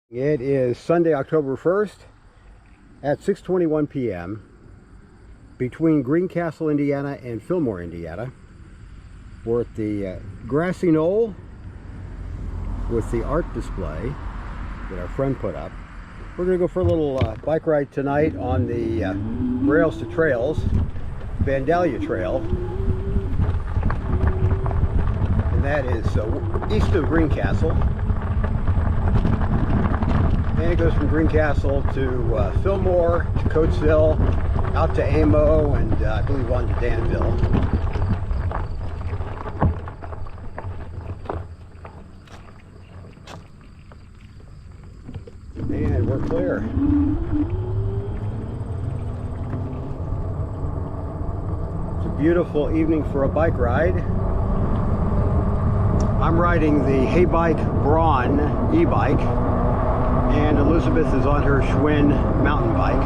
It is Sunday, October 1st at 6:21 p.m. between Greencastle, Indiana and Fillmore, Indiana. We're at the grassy knoll with the art display that our friend put up. We're going to go for a little bike ride tonight on the Rails to Trails Vandalia Trail. And that is east of Greencastle. And it goes from Greencastle to Fillmore, to Coatesville, out to Amo, and I believe on to Danville. And we're clear. It's a beautiful evening for a bike ride. I'm riding the HeyBike BRAWN e-bike, and Elizabeth is on her Schwinn mountain bike.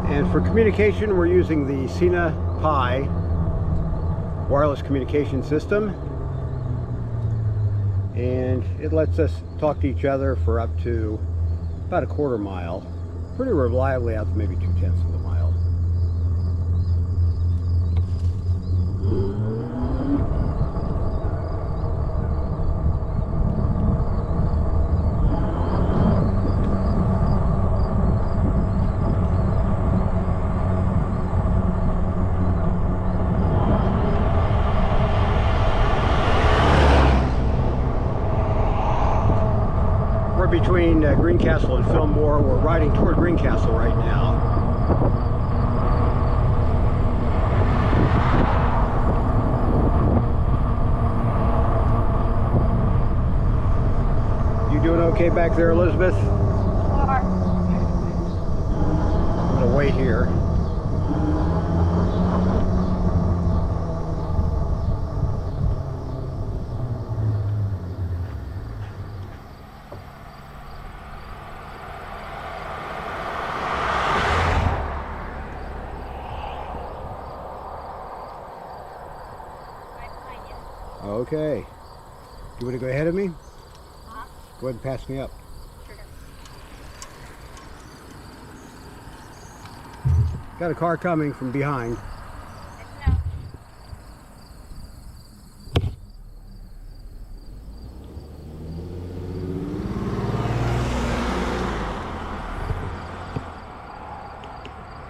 And for communication, we're using the SENA Pi wireless communication system, and it lets us talk to each other for up to about a quarter mile, pretty reliably out to maybe 2/10 of a mile. We're between Greencastle and Fillmore. We're riding toward Greencastle right now. You doing okay back there, Elizabeth? Sure. I'm gonna wait here. Okay. You want to go ahead of me? Uh-huh. Go ahead and pass me up. Sure. Got a car coming from behind. No.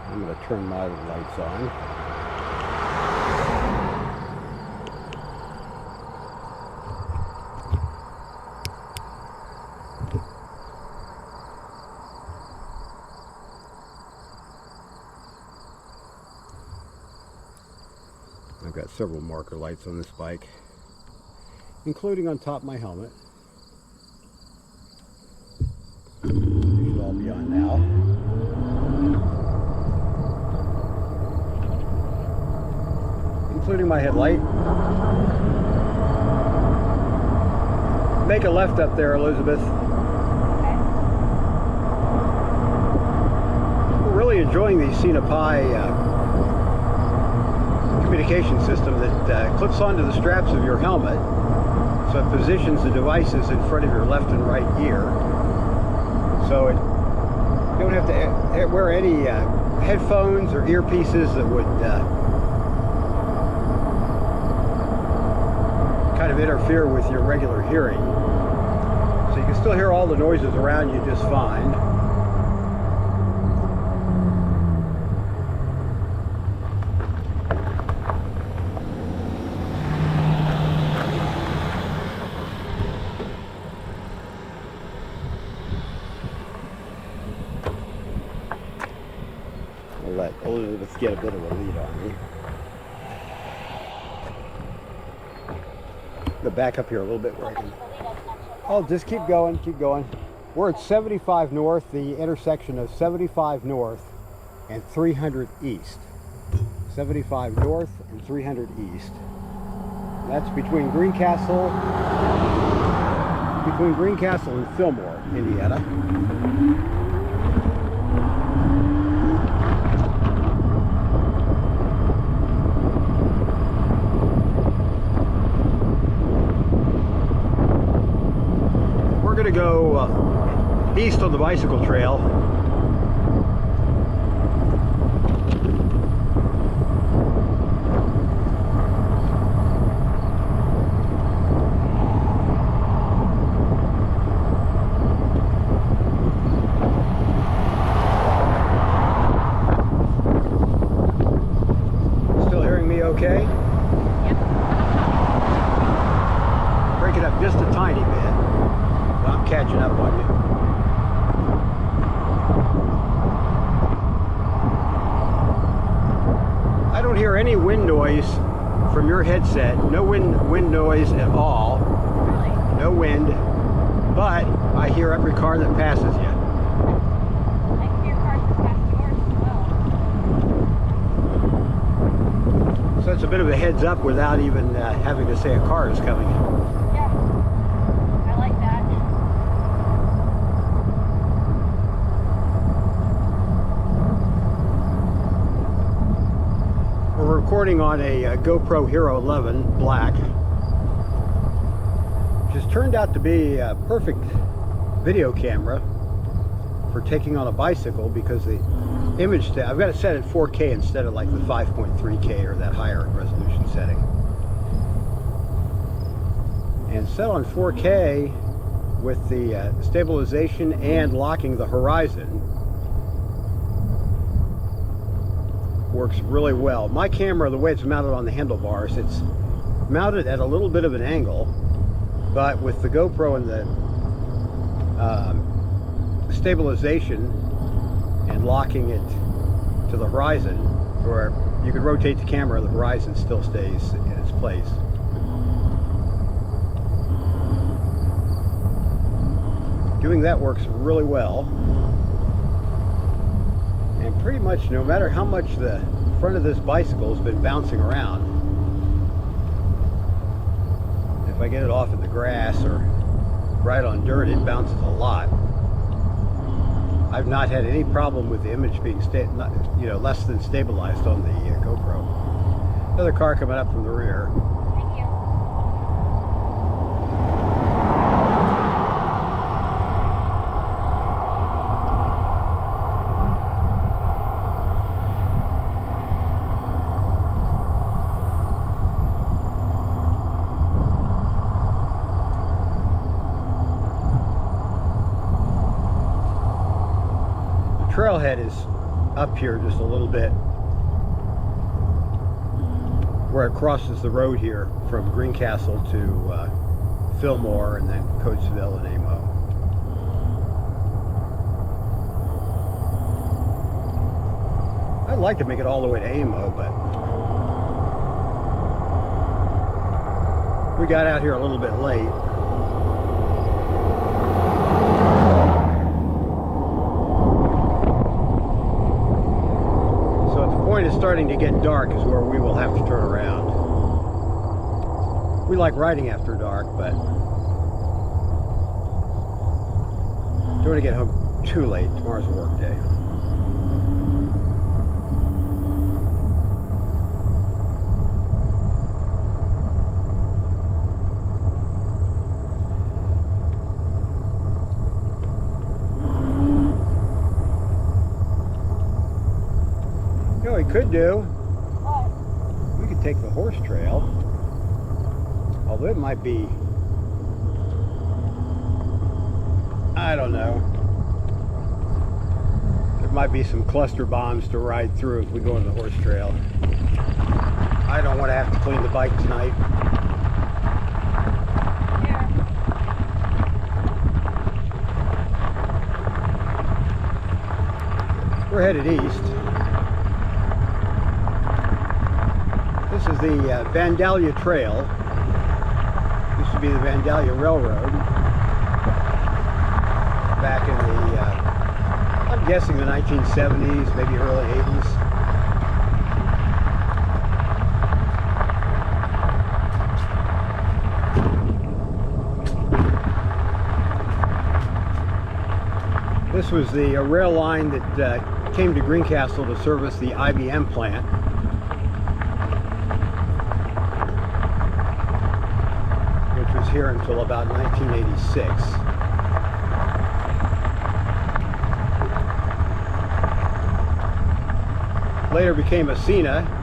I'm going to turn my lights on. I've got several marker lights on this bike, including on top of my helmet. These should all be on now. Including my headlight. Make a left up there, Elizabeth. Okay. We're really enjoying the SENA Pi communication system that clips onto the straps of your helmet, so it positions the devices in front of your left and right ear, so you don't have to wear any headphones or earpieces that would kind of interfere with your regular hearing. So you can still hear all the noises around you just fine. I'll let Elizabeth get a bit of a lead on me. Go back up here a little bit where I can. Oh, just keep going, keep going. We're at 75 North, the intersection of 75 North and 300 East. 75 North and 300 East. That's between Greencastle and Fillmore, Indiana. We're going to go east on the bicycle trail. Still hearing me okay? Yep. Break it up just a tiny bit. I'm catching up on you. I don't hear any wind noise from your headset. No wind noise at all. Really? No wind. But I hear every car that passes you. I can hear cars that pass yours as well. So it's a bit of a heads up without even having to say a car is coming in. Yeah. I like that. We're recording on a GoPro Hero 11 Black, which has turned out to be a perfect video camera for taking on a bicycle because the image, I've got it set at 4K instead of like the 5.3K or that higher resolution setting. And set on 4K with the stabilization and locking the horizon works really well. My camera, the way it's mounted on the handlebars, it's mounted at a little bit of an angle, but with the GoPro and the stabilization and locking it to the horizon, where you could rotate the camera, the horizon still stays in its place. Doing that works really well. And pretty much no matter how much the front of this bicycle has been bouncing around, if I get it off in the grass or right on dirt, it bounces a lot. I've not had any problem with the image being less than stabilized on the GoPro. Another car coming up from the rear. Thank you. Trailhead is up here just a little bit where it crosses the road here from Greencastle to Fillmore and then Coatesville and Amo. I'd like to make it all the way to Amo, but we got out here a little bit late. It's starting to get dark is where we will have to turn around. We like riding after dark, but don't want to get home too late. Tomorrow's a work day. We could do. What? We could take the horse trail, although it might be, I don't know, there might be some cluster bombs to ride through if we go on the horse trail. I don't want to have to clean the bike tonight. Yeah. We're headed east. This is the Vandalia Trail. to be the Vandalia Railroad back in the, I'm guessing the 1970s, maybe early 80s. This was the rail line that came to Greencastle to service the IBM plant. Which was here until about 1986. Later became a SENA.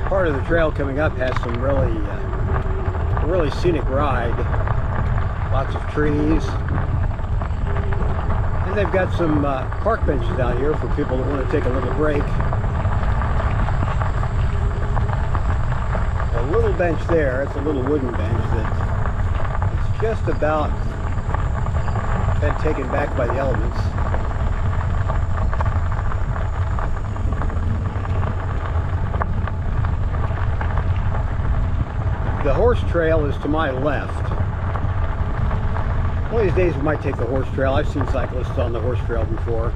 Part of the trail coming up has some really scenic ride. Lots of trees, and they've got some park benches out here for people that want to take a little break. A little bench there, it's a little wooden bench that it's just about been taken back by the elements. The horse trail is to my left. One of these days we might take the horse trail. I've seen cyclists on the horse trail before.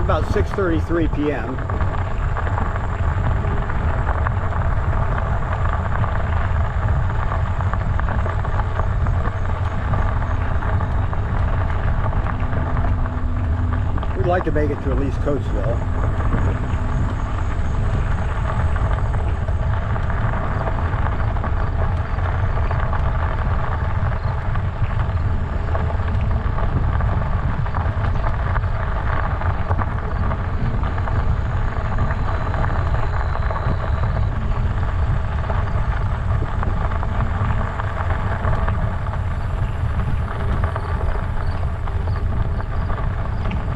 About 6:33 p.m. We'd like to make it to at least Coatesville.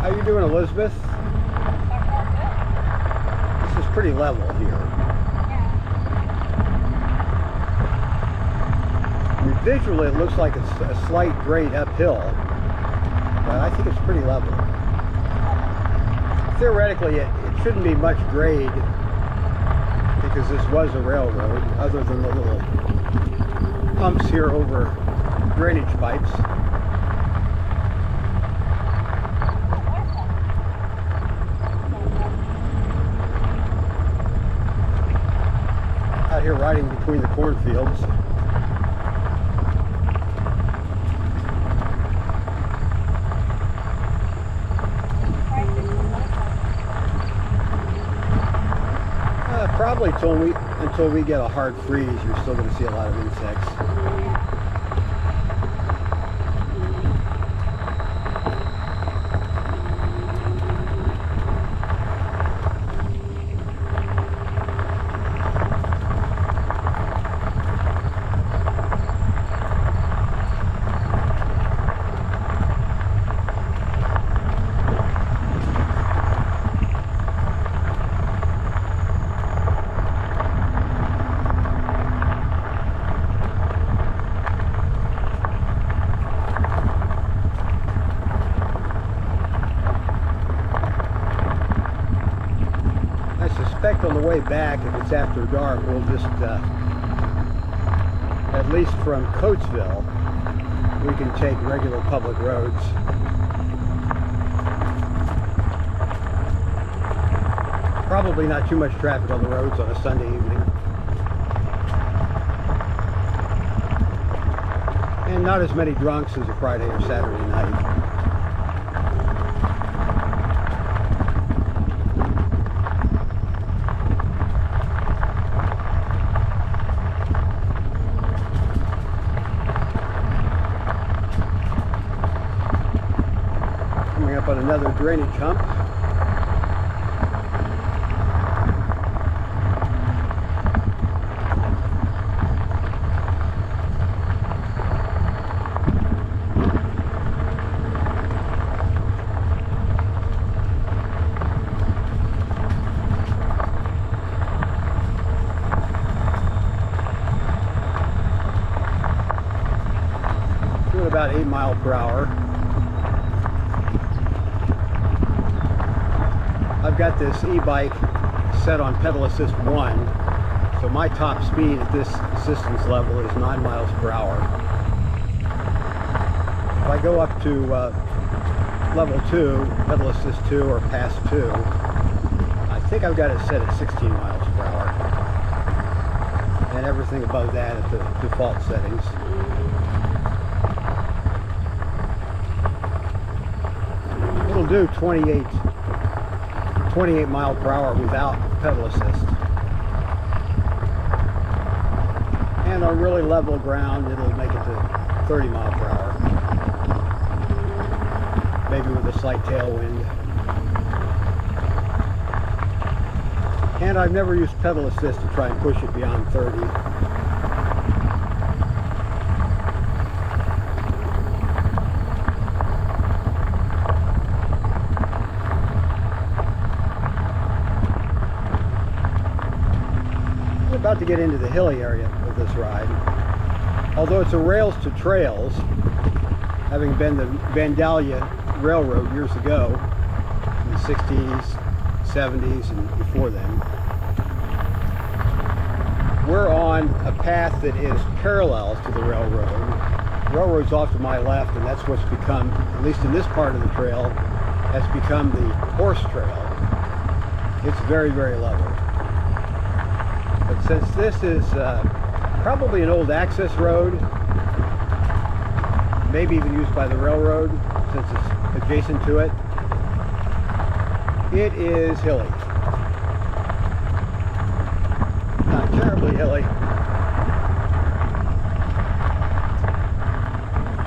How you doing, Elizabeth? This is pretty level here. I mean, visually it looks like it's a slight grade uphill, but I think it's pretty level. Theoretically, it shouldn't be much grade because this was a railroad, other than the little humps here over drainage pipes. Out here riding between the cornfields. Probably until we get a hard freeze, you're still going to see a lot of insects. On the way back, if it's after dark, we'll just, at least from Coatesville, we can take regular public roads. Probably not too much traffic on the roads on a Sunday evening. And not as many drunks as a Friday or Saturday night. Coming up on another drainage hump. About 8 miles per hour. I've got this e-bike set on pedal assist 1, so my top speed at this assistance level is 9 miles per hour. If I go up to level 2, pedal assist 2 or past 2, I think I've got it set at 16 miles per hour. And everything above that at the default settings. It'll do 28 mile per hour without pedal assist. And on really level ground, it'll make it to 30 mile per hour. Maybe with a slight tailwind. And I've never used pedal assist to try and push it beyond 30. About to get into the hilly area of this ride. Although it's a rails to trails, having been the Vandalia Railroad years ago, in the 60s, 70s, and before then, we're on a path that is parallel to the railroad. The railroad's off to my left, and that's what's become, at least in this part of the trail, has become the horse trail. It's very, very level. But since this is probably an old access road, maybe even used by the railroad since it's adjacent to it, it is hilly. Not terribly hilly,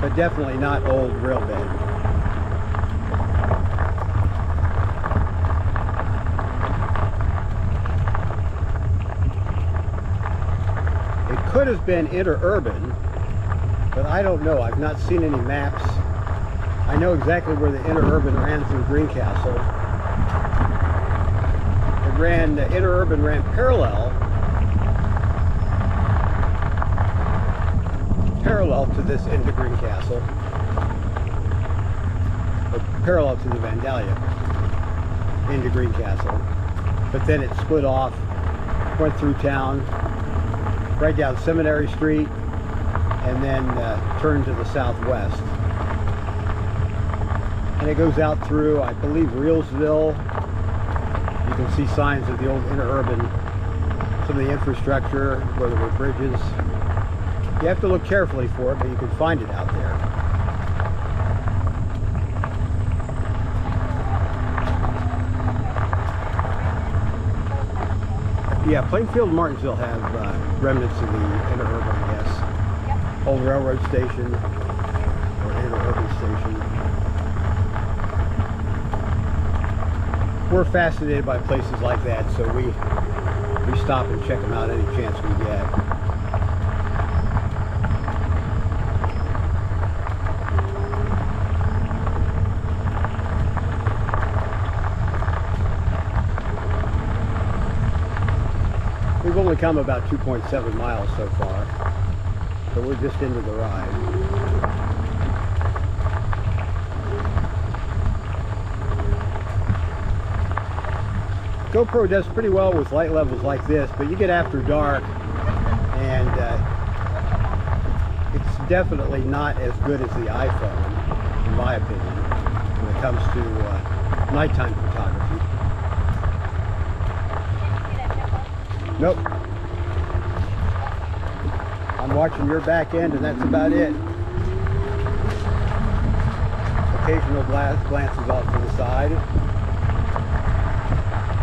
but definitely not old rail bed. Could have been interurban, but I don't know. I've not seen any maps. I know exactly where the interurban ran through Greencastle. The interurban ran parallel to this into Greencastle, or parallel to the Vandalia into Greencastle. But then it split off, went through town, right down Seminary Street, and then turned to the southwest. And it goes out through, I believe, Reelsville. You can see signs of the old interurban, some of the infrastructure where there were bridges. You have to look carefully for it, but you can find it out there. Yeah, Plainfield and Martinsville have remnants of the interurban, yes. Yep. Old railroad station or interurban station. We're fascinated by places like that, so we stop and check them out any chance we get. We've only come about 2.7 miles so far, so we're just into the ride. GoPro does pretty well with light levels like this, but you get after dark and it's definitely not as good as the iPhone, in my opinion, when it comes to nighttime photography. Nope. I'm watching your back end and that's about it. Occasional glances off to the side.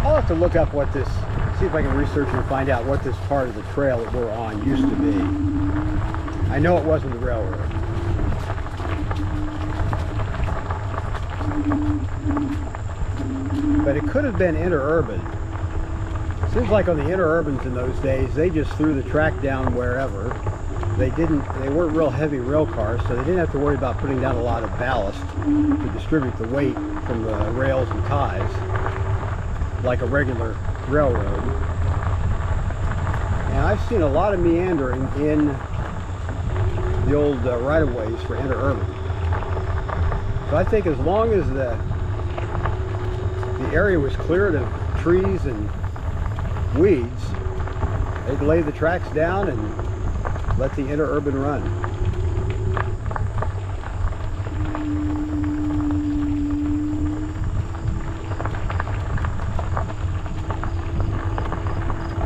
I'll have to look up what this, see if I can research and find out what this part of the trail that we're on used to be. I know it wasn't the railroad. But it could have been interurban. Seems like on the interurbans in those days, they just threw the track down wherever. They weren't real heavy rail cars, so they didn't have to worry about putting down a lot of ballast to distribute the weight from the rails and ties like a regular railroad. And I've seen a lot of meandering in the old right-of-ways for interurban. So I think as long as the area was cleared of trees and weeds, they'd lay the tracks down and let the interurban run.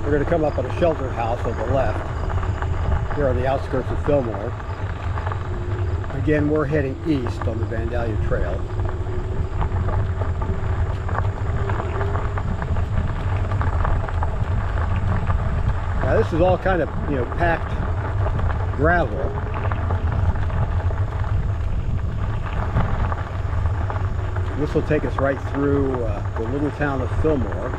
We're going to come up on a shelter house on the left, here on the outskirts of Fillmore. Again, we're heading east on the Vandalia Trail. Now this is all kind of, packed gravel. This will take us right through the little town of Fillmore.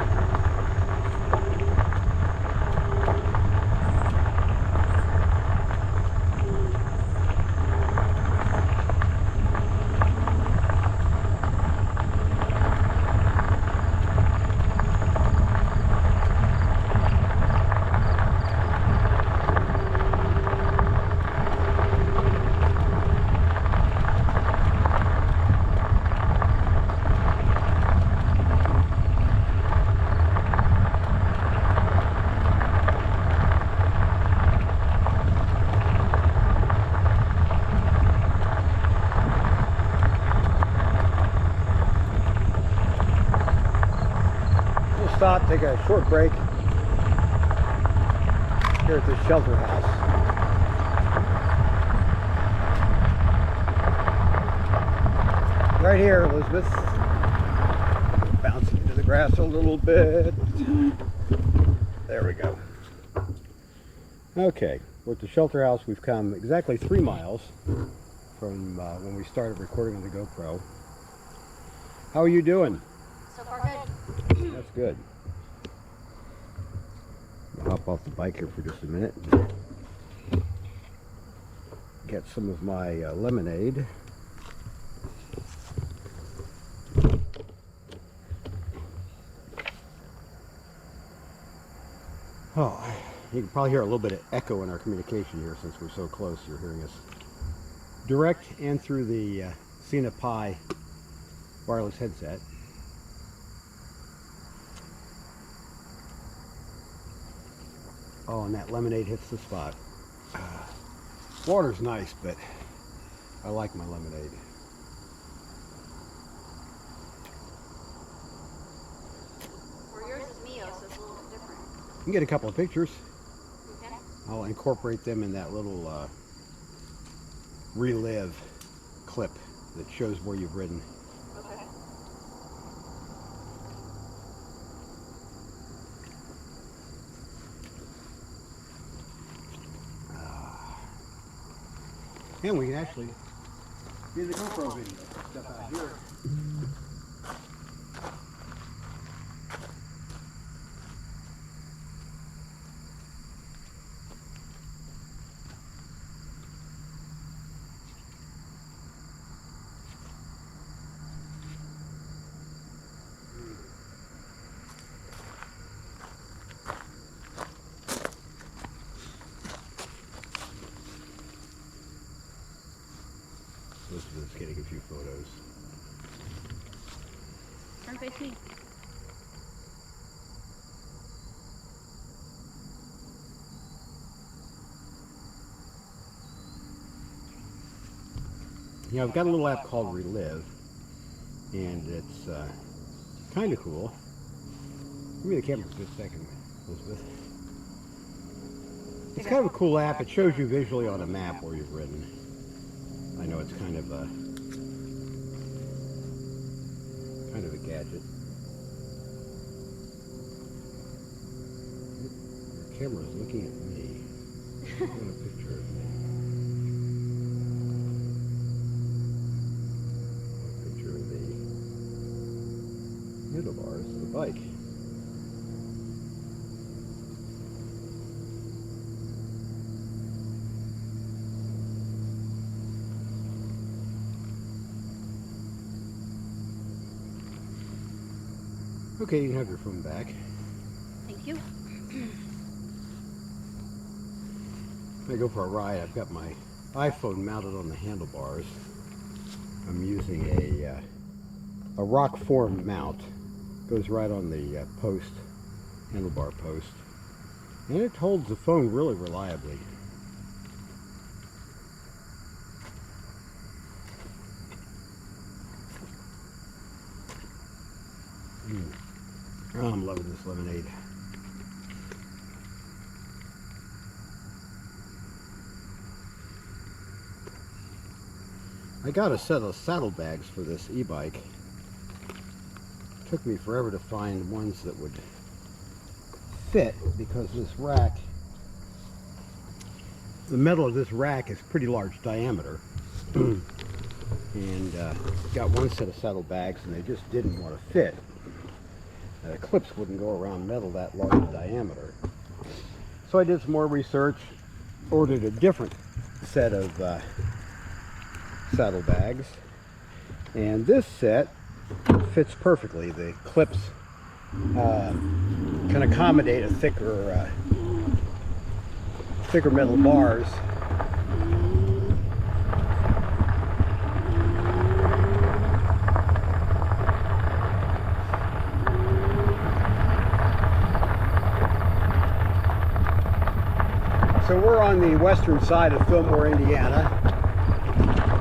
Stop, take a short break here at this shelter house. Right here, Elizabeth. Bouncing into the grass a little bit. There we go. Okay, we're at the shelter house. We've come exactly 3 miles from when we started recording on the GoPro. How are you doing? So far good. That's good. I'll hop off the bike here for just a minute. Get some of my lemonade. Oh, you can probably hear a little bit of echo in our communication here since we're so close. You're hearing us direct and through the SENA Pi wireless headset. Oh, and that lemonade hits the spot. Water's nice, but I like my lemonade. Well, yours is Mio, so it's a little bit different. You can get a couple of pictures. Okay. I'll incorporate them in that little relive clip that shows where you've ridden. Okay. And we can actually do the GoPro video stuff out here. Elizabeth's getting a few photos. Turn 15. You know, I've got a little app called Relive, and it's kind of cool. Give me the camera for just a second, Elizabeth. It's kind of a cool app. It shows you visually on a map where you've ridden. I know it's kind of a gadget. Your camera's looking at me. I want a picture of me. A picture of the handlebars of the bike. Okay, you can have your phone back. Thank you. When I go for a ride, I've got my iPhone mounted on the handlebars. I'm using a rock form mount. Goes right on the post, handlebar post. And it holds the phone really reliably. Oh, I'm loving this lemonade. I got a set of saddlebags for this e-bike. Took me forever to find ones that would fit because this rack, the metal of this rack is pretty large diameter. And got one set of saddlebags and they just didn't want to fit. The clips wouldn't go around metal that large diameter. So I did some more research, ordered a different set of saddlebags, and this set fits perfectly. The clips can accommodate a thicker metal bars. So we're on the western side of Fillmore, Indiana.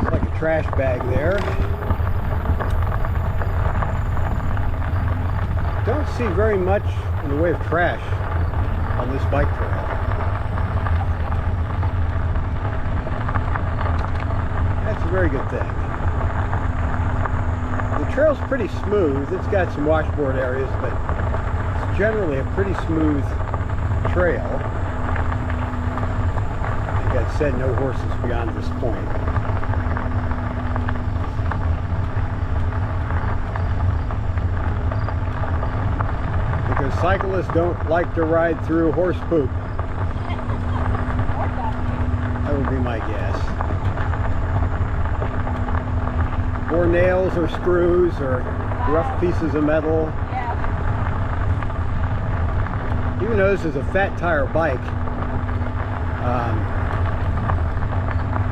It's like a trash bag there. Don't see very much in the way of trash on this bike trail. That's a very good thing. The trail's pretty smooth. It's got some washboard areas, but it's generally a pretty smooth trail. Like I said, no horses beyond this point. Because cyclists don't like to ride through horse poop. That would be my guess. Or nails or screws or rough pieces of metal. Even though this is a fat tire bike,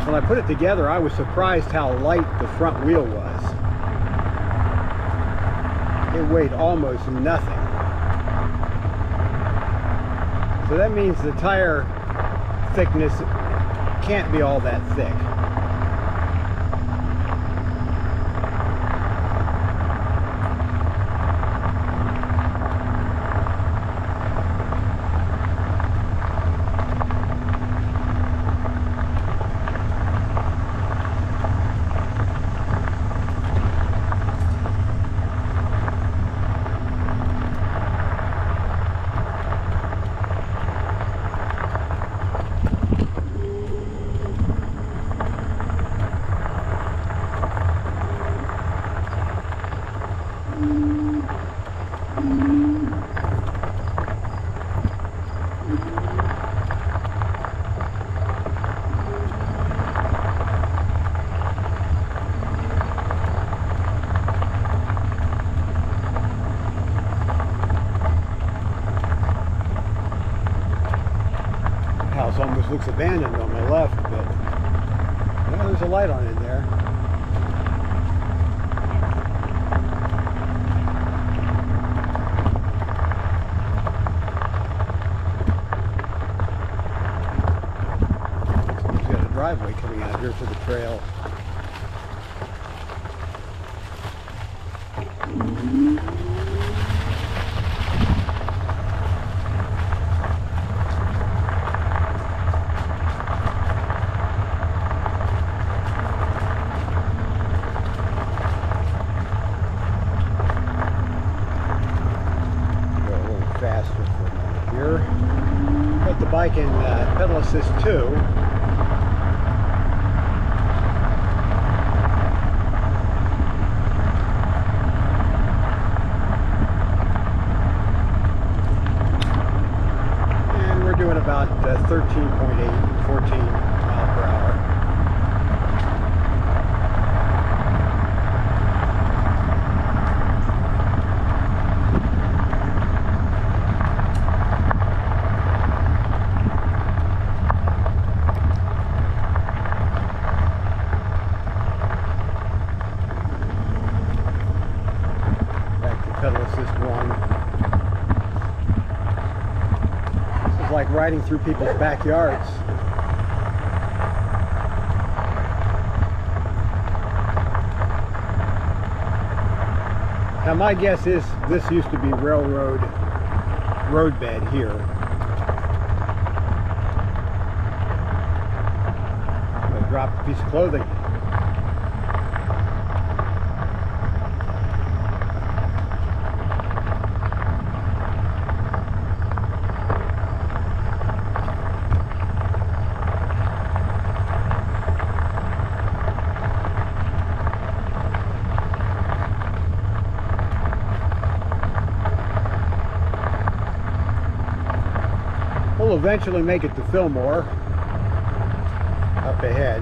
when I put it together, I was surprised how light the front wheel was. It weighed almost nothing. So that means the tire thickness can't be all that thick. House almost looks abandoned on my left, but yeah, there's a light on in there. We've got a driveway coming out here for the trail. faster for a moment here. Put the bike in pedal assist 2. And we're doing about 13.8, 14 mile per hour. Pedal assist 1. This is like riding through people's backyards. Now my guess is this used to be railroad roadbed here. I dropped a piece of clothing. We'll eventually make it to Fillmore, up ahead.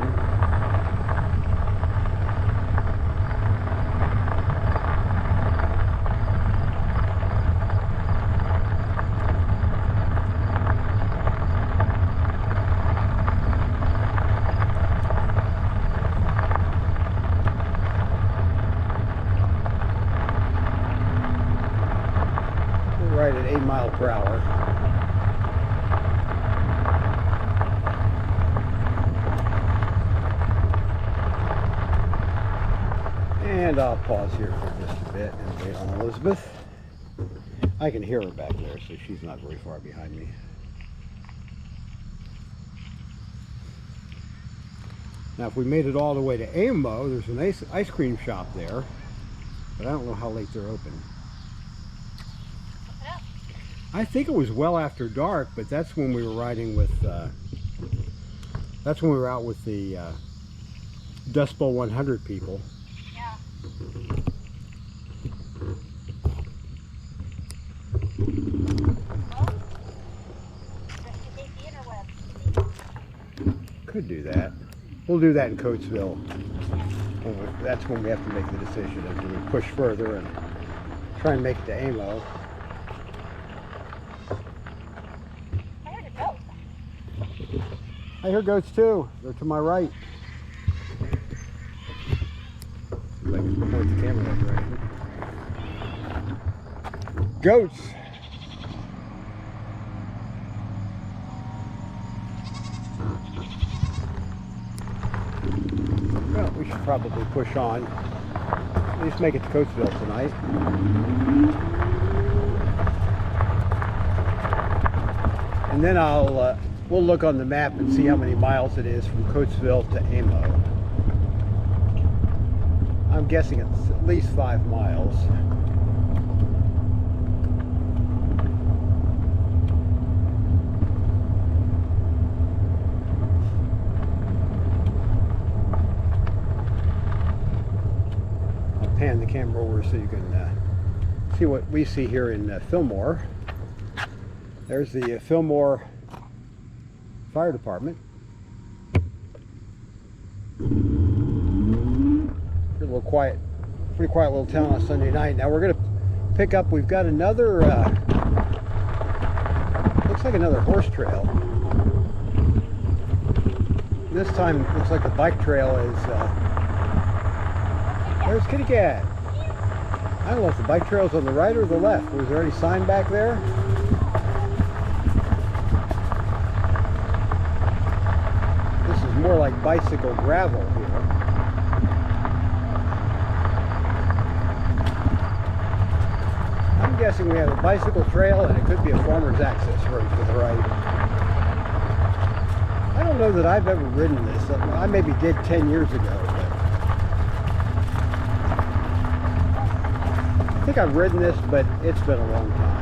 We're right at 8 miles per hour. And I'll pause here for just a bit and wait on Elizabeth. I can hear her back there, so she's not very far behind me. Now, if we made it all the way to Amo, there's an ice cream shop there, but I don't know how late they're open. I think it was well after dark, but that's when we were riding with, that's when we were out with the Dust Bowl 100 people. Could do that. We'll do that in Coatesville. That's when we have to make the decision of do we push further and try and make it to Amo. I heard a goat. I hear goats too. They're to my right. See if I can point the camera that direction. Goats. Well, we should probably push on. At least make it to Coatesville tonight. And then we'll look on the map and see how many miles it is from Coatesville to Amo. I'm guessing it's at least 5 miles. Pan the camera over so you can see what we see here in Fillmore. There's the Fillmore Fire Department. Pretty quiet little town on Sunday night. Now we're going to pick up, we've got another, looks like another horse trail. This time it looks like the bike trail is, there's Kitty Cat. I don't know if the bike trail's on the right or the left. Was there any sign back there? This is more like bicycle gravel here. I'm guessing we have a bicycle trail and it could be a farmer's access road to the right. I don't know that I've ever ridden this. I maybe did 10 years ago. I think I've ridden this, but it's been a long time.